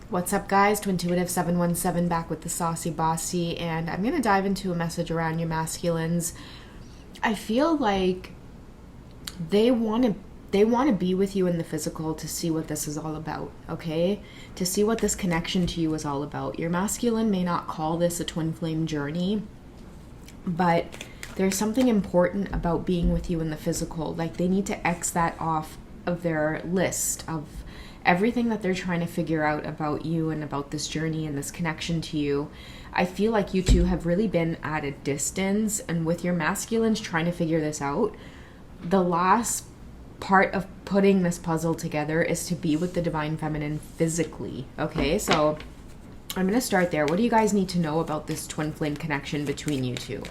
What's up, guys? Twintuitive717 back with the Saucy Bossy, and I'm going to dive into a message around your masculines. I feel like they want to be with you in the physical to see what this is all about, okay? To see what this connection to you is all about. Your masculine may not call this a twin flame journey, but there's something important about being with you in the physical. Like, they need to X that off of their list of everything that they're trying to figure out about you and about this journey and this connection to you. I feel like you two have really been at a distance, and with your masculines trying to figure this out, the last part of putting this puzzle together is to be with the divine feminine physically, okay? So I'm going to start there. What do you guys need to know about this twin flame connection between you two?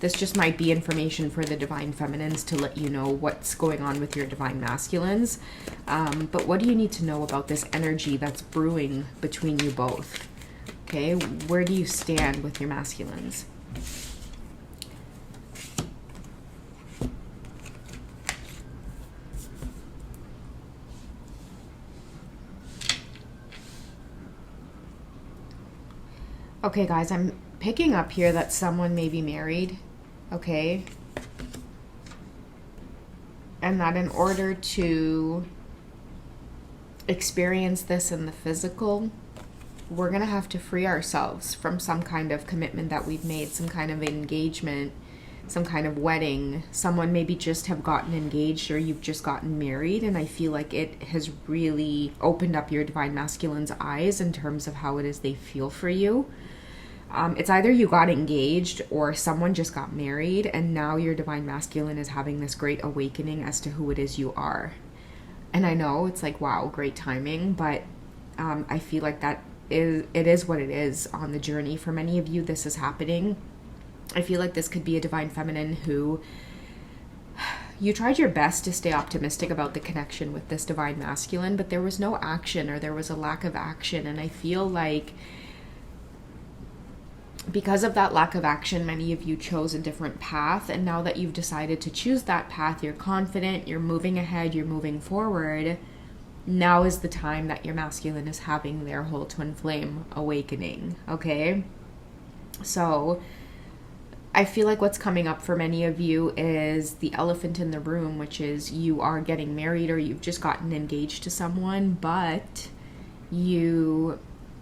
This just might be information for the divine feminines to let you know what's going on with your divine masculines. But what do you need to know about this energy that's brewing between you both? Okay, where do you stand with your masculines? Okay, guys, I'm picking up here that someone may be married, okay? And that in order to experience this in the physical, we're going to have to free ourselves from some kind of commitment that we've made, some kind of engagement, some kind of wedding. Someone maybe just have gotten engaged, or you've just gotten married, and I feel like it has really opened up your divine masculine's eyes in terms of how it is they feel for you. It's either you got engaged or someone just got married, and now your divine masculine is having this great awakening as to who it is you are. And I know it's like, wow, great timing, but I feel like it is what it is on the journey. For many of you, this is happening. I feel like this could be a divine feminine who you tried your best to stay optimistic about the connection with this divine masculine, but there was no action, or there was a lack of action. And I feel like because of that lack of action, many of you chose a different path. And now that you've decided to choose that path, you're confident, you're moving ahead, you're moving forward. Now is the time that your masculine is having their whole twin flame awakening, okay? So I feel like what's coming up for many of you is the elephant in the room, which is you are getting married or you've just gotten engaged to someone, but you,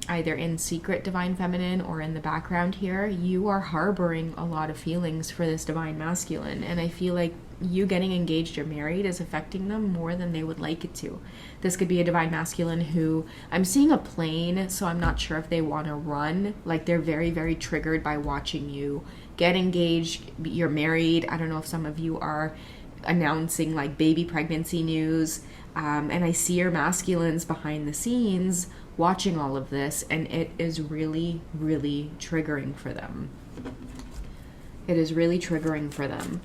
either in secret, divine feminine, or in the background here, you are harboring a lot of feelings for this divine masculine. And I feel like you getting engaged or married is affecting them more than they would like it to. This could be a divine masculine who, I'm seeing a plane, so I'm not sure if they want to run. Like, they're very, very triggered by watching you get engaged, you're married. I don't know if some of you are announcing like baby pregnancy news. And I see your masculines behind the scenes watching all of this, and it is really, really triggering for them. It is really triggering for them.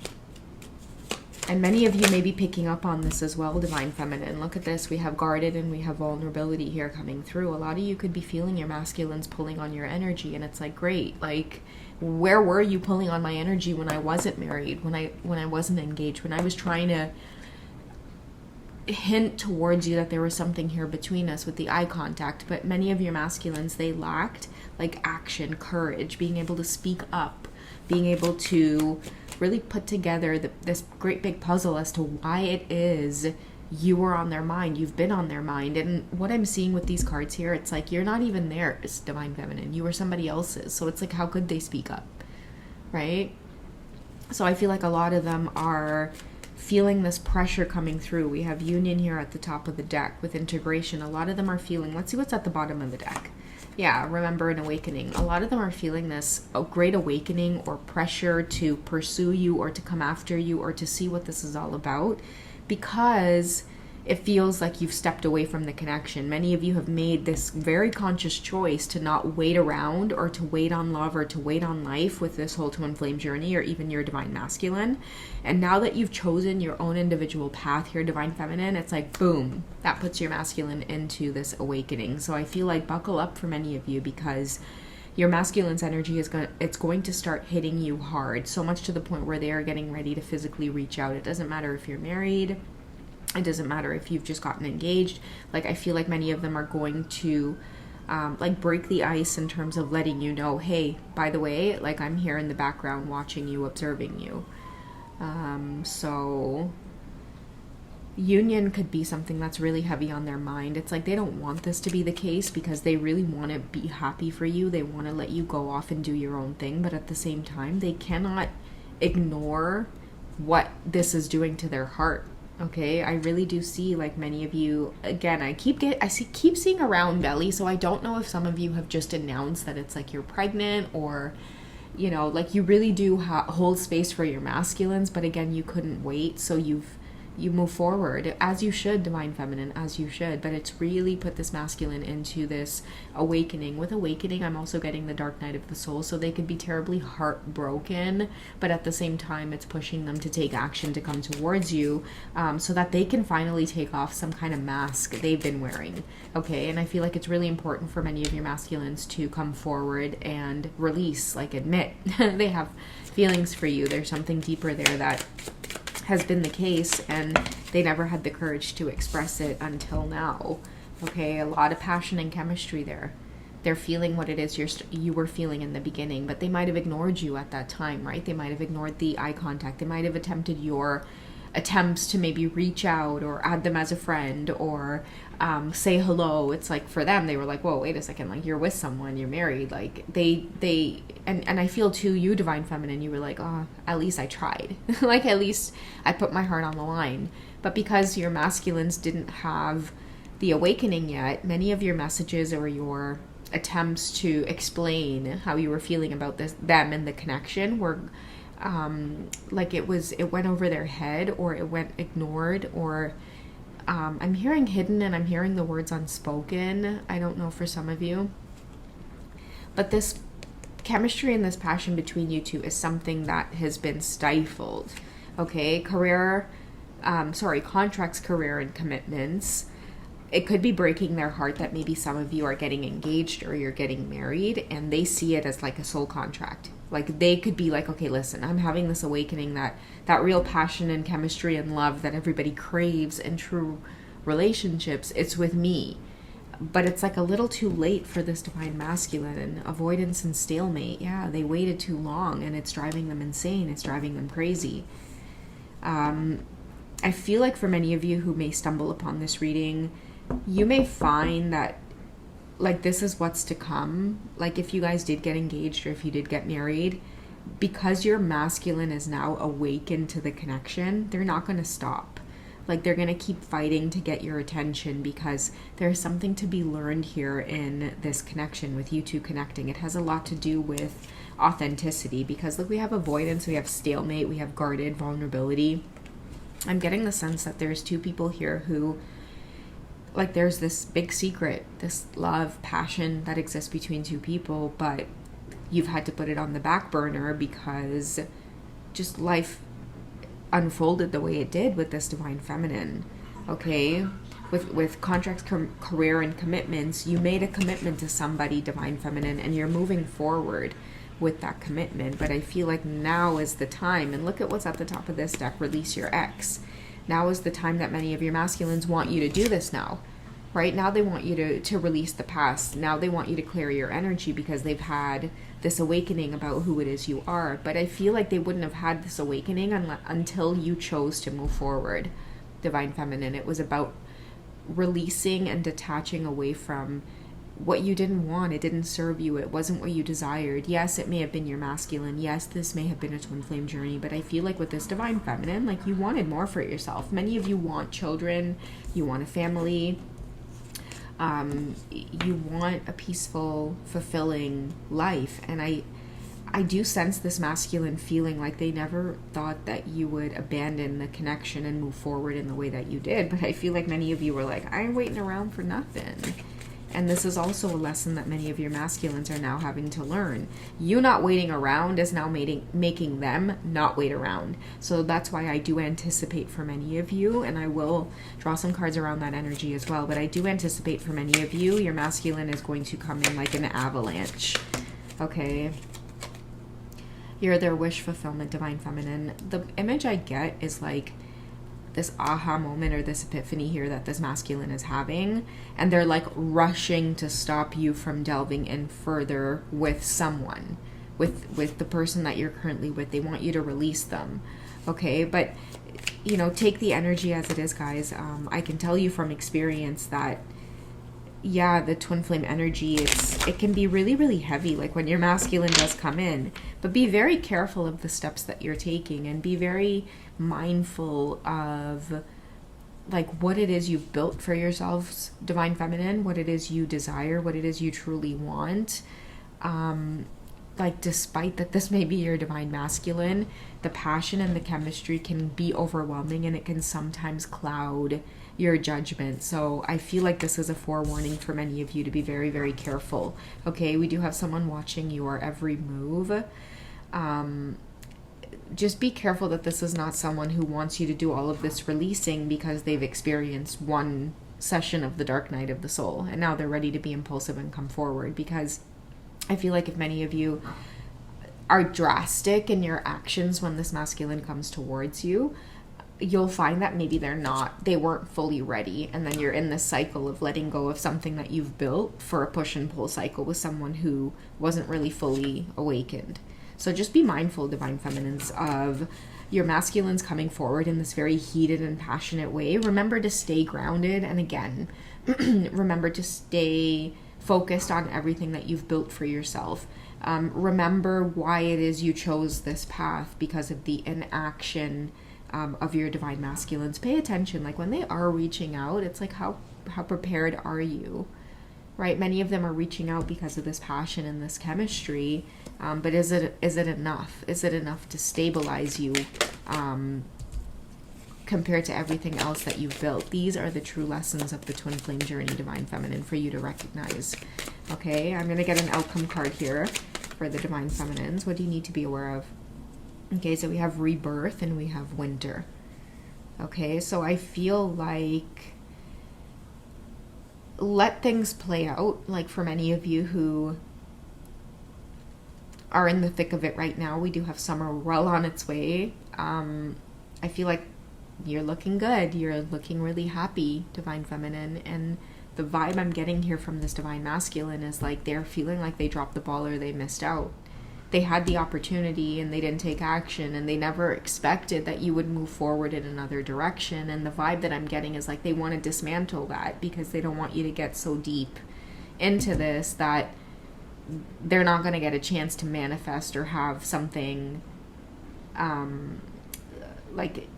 And many of you may be picking up on this as well, divine feminine. Look at this. We have guarded and we have vulnerability here coming through. A lot of you could be feeling your masculines pulling on your energy, and it's like, great. Like, where were you pulling on my energy when I wasn't married, when I wasn't engaged, when I was trying to hint towards you that there was something here between us with the eye contact? But many of your masculines, they lacked like action, courage, being able to speak up, being able to really put together this great big puzzle as to why it is you were on their mind, you've been on their mind. And what I'm seeing with these cards here, it's like you're not even theirs, divine feminine, you were somebody else's. So it's like, how could they speak up, right? So I feel like a lot of them are feeling this pressure coming through. We have union here at the top of the deck with integration. A lot of them are feeling, let's see what's at the bottom of the deck. Yeah, remember an awakening. A lot of them are feeling this great awakening or pressure to pursue you or to come after you or to see what this is all about, because it feels like you've stepped away from the connection. Many of you have made this very conscious choice to not wait around or to wait on love or to wait on life with this whole twin flame journey or even your divine masculine. And now that you've chosen your own individual path here, divine feminine, it's like, boom, that puts your masculine into this awakening. So I feel like buckle up for many of you, because your masculine's energy is going to start hitting you hard, so much to the point where they are getting ready to physically reach out. It doesn't matter if you're married. It doesn't matter if you've just gotten engaged. Like, I feel like many of them are going to like break the ice in terms of letting you know, hey, by the way, like I'm here in the background watching you, observing you. So union could be something that's really heavy on their mind. It's like they don't want this to be the case because they really want to be happy for you. They want to let you go off and do your own thing, but at the same time, they cannot ignore what this is doing to their heart. Okay, I really do see, like, many of you, again, I keep seeing a round belly, so I don't know if some of you have just announced that it's like you're pregnant, or you know, like you really do hold space for your masculines, but again, you couldn't wait, so you move forward, as you should, Divine Feminine, as you should. But it's really put this masculine into this awakening. With awakening, I'm also getting the dark night of the soul, so they could be terribly heartbroken, but at the same time, it's pushing them to take action, to come towards you, so that they can finally take off some kind of mask they've been wearing. Okay, and I feel like it's really important for many of your masculines to come forward and release, like admit they have feelings for you. There's something deeper there that has been the case, and they never had the courage to express it until now. Okay, a lot of passion and chemistry there. They're feeling what it is you were feeling in the beginning, but they might have ignored you at that time, right? They might have ignored the eye contact. They might have attempted your attempts to maybe reach out or add them as a friend, or say hello. It's like for them, they were like, whoa, wait a second, like you're with someone, you're married. Like and I feel too, you Divine Feminine, you were like, oh, at least I tried. Like at least I put my heart on the line. But because your masculines didn't have the awakening yet, many of your messages or your attempts to explain how you were feeling about them and the connection were like it went over their head, or it went ignored, or I'm hearing hidden, and I'm hearing the words unspoken. I don't know for some of you, but this chemistry and this passion between you two is something that has been stifled. Okay, contracts, career, and commitments. It could be breaking their heart that maybe some of you are getting engaged or you're getting married, and they see it as like a soul contract. Like they could be like, okay, listen, I'm having this awakening that real passion and chemistry and love that everybody craves in true relationships, it's with me. But it's like a little too late for this Divine Masculine, and avoidance and stalemate. Yeah, they waited too long, and it's driving them insane. It's driving them crazy. I feel like for many of you who may stumble upon this reading, you may find that like this is what's to come. Like if you guys did get engaged or if you did get married, because your masculine is now awakened to the connection, they're not going to stop. Like they're going to keep fighting to get your attention, because there's something to be learned here in this connection with you two connecting. It has a lot to do with authenticity, because look, we have avoidance, we have stalemate, we have guarded vulnerability. I'm getting the sense that there's two people here who, like, there's this big secret, this love, passion that exists between two people, but you've had to put it on the back burner because just life unfolded the way it did with this Divine Feminine. Okay, with contracts, career, and commitments, you made a commitment to somebody, Divine Feminine, and you're moving forward with that commitment. But I feel like now is the time, and look at what's at the top of this deck, release your ex. Now is the time that many of your masculines want you to do this now. Right now they want you to release the past. Now they want you to clear your energy because they've had this awakening about who it is you are. But I feel like they wouldn't have had this awakening until you chose to move forward, Divine Feminine. It was about releasing and detaching away from what you didn't want. It didn't serve you. It wasn't what you desired. Yes, it may have been your masculine. Yes, this may have been a twin flame journey, but I feel like with this Divine Feminine, like you wanted more for yourself. Many of you want children, you want a family, you want a peaceful, fulfilling life. And I do sense this masculine feeling like they never thought that you would abandon the connection and move forward in the way that you did. But I feel like many of you were like, I ain't waiting around for nothing. And this is also a lesson that many of your masculines are now having to learn. You not waiting around is now making them not wait around. So that's why I do anticipate for many of you, and I will draw some cards around that energy as well, but I do anticipate for many of you, your masculine is going to come in like an avalanche. Okay? You're their wish fulfillment, Divine Feminine. The image I get is like this aha moment or this epiphany here that this masculine is having, and they're like rushing to stop you from delving in further with someone, with the person that you're currently with. They want you to release them. Okay, but you know, take the energy as it is, guys. I can tell you from experience that, yeah, the twin flame energy, it can be really, really heavy, like when your masculine does come in. But be very careful of the steps that you're taking, and be very mindful of like what it is you've built for yourselves, divine feminine, what it is you desire, what it is you truly want. Like, despite that this may be your divine masculine, the passion and the chemistry can be overwhelming, and it can sometimes cloud your judgment. So I feel like this is a forewarning for many of you to be very, very careful. Okay, we do have someone watching your every move. Just be careful that this is not someone who wants you to do all of this releasing because they've experienced one session of the dark night of the soul, and now they're ready to be impulsive and come forward. Because I feel like if many of you are drastic in your actions when this masculine comes towards you, you'll find that maybe they weren't fully ready, and then you're in this cycle of letting go of something that you've built for a push and pull cycle with someone who wasn't really fully awakened. So just be mindful, divine feminines, of your masculines coming forward in this very heated and passionate way. Remember to stay grounded, and again, remember to stay focused on everything that you've built for yourself. Remember why it is you chose this path, because of the inaction of your divine masculines. Pay attention, like when they are reaching out, it's like how prepared are you, right? Many of them are reaching out because of this passion and this chemistry, but is it enough? Is it enough to stabilize you compared to everything else that you've built? These are the true lessons of the twin flame journey, divine feminine, for you to recognize. Okay, I'm going to get an outcome card here for the divine feminines. What do you need to be aware of? Okay, so we have rebirth and we have winter. Okay, so I feel like let things play out. Like for many of you who are in the thick of it right now, we do have summer well on its way. I feel like you're looking good. You're looking really happy, divine feminine. And the vibe I'm getting here from this divine masculine is like they're feeling like they dropped the ball or they missed out. They had the opportunity and they didn't take action, and they never expected that you would move forward in another direction. And the vibe that I'm getting is like they want to dismantle that because they don't want you to get so deep into this that they're not going to get a chance to manifest or have something like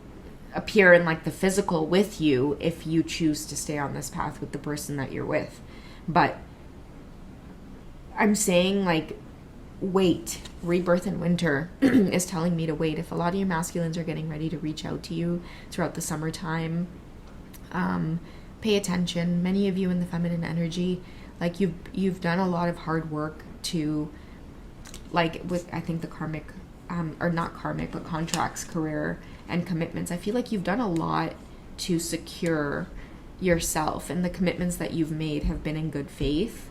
appear in like the physical with you if you choose to stay on this path with the person that you're with. But I'm saying like wait. Rebirth and winter is telling me to wait. If a lot of your masculines are getting ready to reach out to you throughout the summertime, pay attention. Many of you in the feminine energy, like you've done a lot of hard work to, like with I think the karmic or not karmic but contracts, career, and commitments. I feel like you've done a lot to secure yourself, and the commitments that you've made have been in good faith,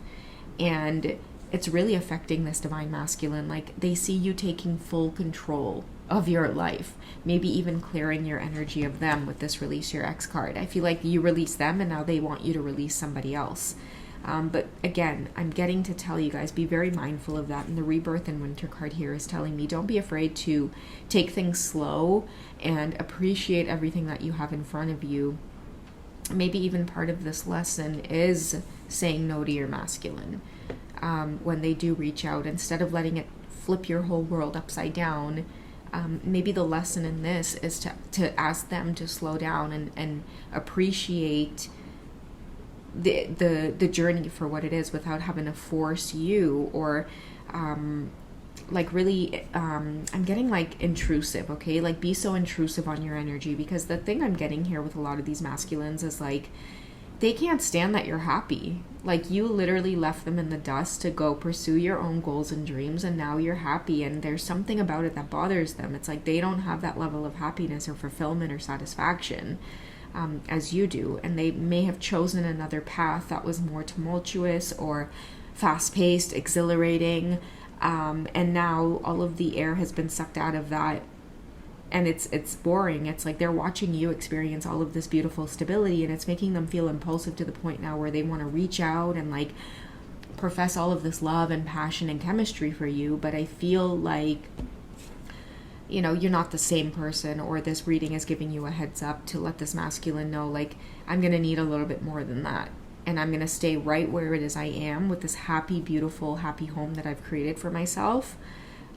and it's really affecting this divine masculine. Like they see you taking full control of your life, maybe even clearing your energy of them with this release your ex card. I feel like you release them and now they want you to release somebody else. But again, I'm getting to tell you guys, be very mindful of that. And the rebirth and winter card here is telling me don't be afraid to take things slow and appreciate everything that you have in front of you. Maybe even part of this lesson is saying no to your masculine. When they do reach out, instead of letting it flip your whole world upside down, maybe the lesson in this is to ask them to slow down and appreciate the journey for what it is without having to force you or like really I'm getting like intrusive. Okay, like be so intrusive on your energy, because the thing I'm getting here with a lot of these masculines is like they can't stand that you're happy. Like you literally left them in the dust to go pursue your own goals and dreams, and now you're happy, and there's something about it that bothers them. It's like they don't have that level of happiness or fulfillment or satisfaction as you do, and they may have chosen another path that was more tumultuous or fast-paced, exhilarating, and now all of the air has been sucked out of that and it's boring. It's like they're watching you experience all of this beautiful stability, and it's making them feel impulsive to the point now where they want to reach out and like profess all of this love and passion and chemistry for you. But I feel like, you know, you're not the same person, or this reading is giving you a heads up to let this masculine know, like, I'm going to need a little bit more than that. And I'm going to stay right where it is I am with this happy, beautiful, happy home that I've created for myself.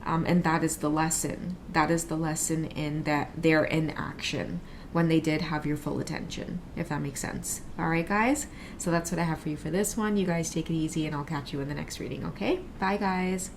And that is the lesson. That is the lesson in that they're in action when they did have your full attention, if that makes sense. All right, guys? So that's what I have for you for this one. You guys take it easy, and I'll catch you in the next reading, okay? Bye, guys.